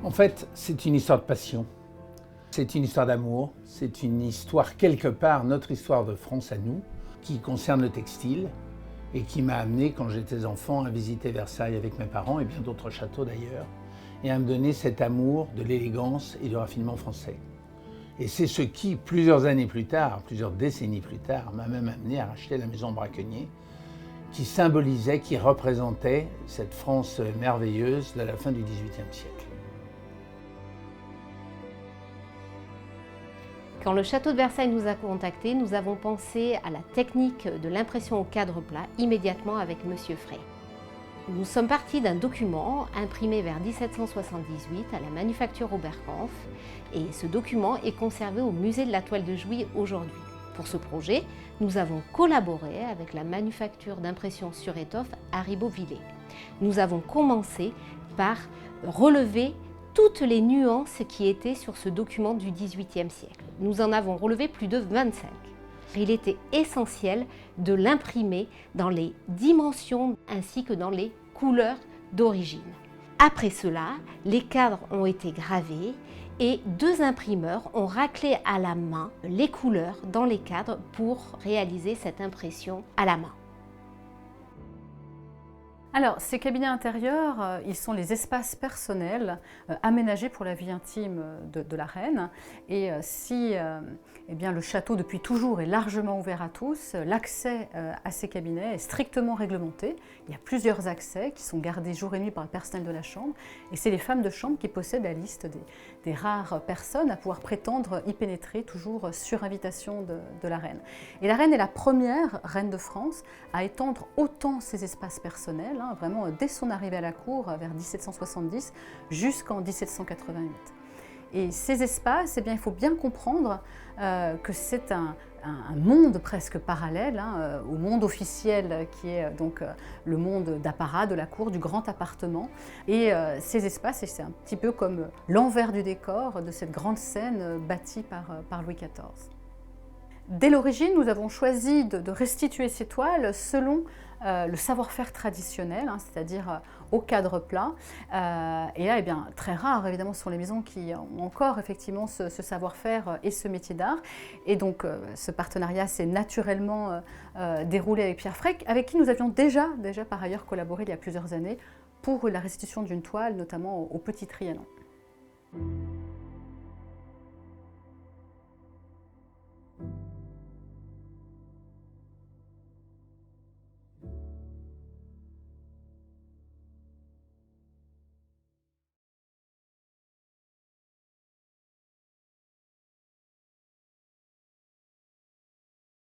En fait, c'est une histoire de passion, c'est une histoire d'amour, c'est une histoire quelque part, notre histoire de France à nous, qui concerne le textile et qui m'a amené, quand j'étais enfant, à visiter Versailles avec mes parents et bien d'autres châteaux d'ailleurs, et à me donner cet amour de l'élégance et du raffinement français. Et c'est ce qui, plusieurs années plus tard, plusieurs décennies plus tard, m'a même amené à racheter la maison Braconnier, qui symbolisait, qui représentait cette France merveilleuse de la fin du XVIIIe siècle. Quand le château de Versailles nous a contactés, nous avons pensé à la technique de l'impression au cadre plat immédiatement avec Monsieur Frey. Nous sommes partis d'un document imprimé vers 1778 à la manufacture Oberkampf et ce document est conservé au musée de la toile de Jouy aujourd'hui. Pour ce projet, nous avons collaboré avec la manufacture d'impression sur étoffe Haribo-Villers. Nous avons commencé par relever toutes les nuances qui étaient sur ce document du XVIIIe siècle. Nous en avons relevé plus de 25. Il était essentiel de l'imprimer dans les dimensions ainsi que dans les couleurs d'origine. Après cela, les cadres ont été gravés et 2 imprimeurs ont raclé à la main les couleurs dans les cadres pour réaliser cette impression à la main. Alors, ces cabinets intérieurs, ils sont les espaces personnels aménagés pour la vie intime de la reine. Et si eh bien, le château, depuis toujours, est largement ouvert à tous, l'accès à ces cabinets est strictement réglementé. Il y a plusieurs accès qui sont gardés jour et nuit par le personnel de la chambre. Et c'est les femmes de chambre qui possèdent la liste des rares personnes à pouvoir prétendre y pénétrer, toujours sur invitation de la reine. Et la reine est la première reine de France à étendre autant ses espaces personnels, vraiment dès son arrivée à la cour vers 1770 jusqu'en 1788. Et ces espaces, eh bien, il faut bien comprendre que c'est un monde presque parallèle au monde officiel qui est donc le monde d'apparat de la cour, du grand appartement. Et ces espaces, c'est un petit peu comme l'envers du décor de cette grande scène bâtie par Louis XIV. Dès l'origine, nous avons choisi de restituer ces toiles selon le savoir-faire traditionnel, c'est-à-dire au cadre plat. Et là, eh bien, très rare, évidemment, ce sont les maisons qui ont encore effectivement ce savoir-faire et ce métier d'art. Et donc, ce partenariat s'est naturellement déroulé avec Pierre Frey, avec qui nous avions déjà par ailleurs collaboré il y a plusieurs années pour la restitution d'une toile, notamment au Petit Trianon.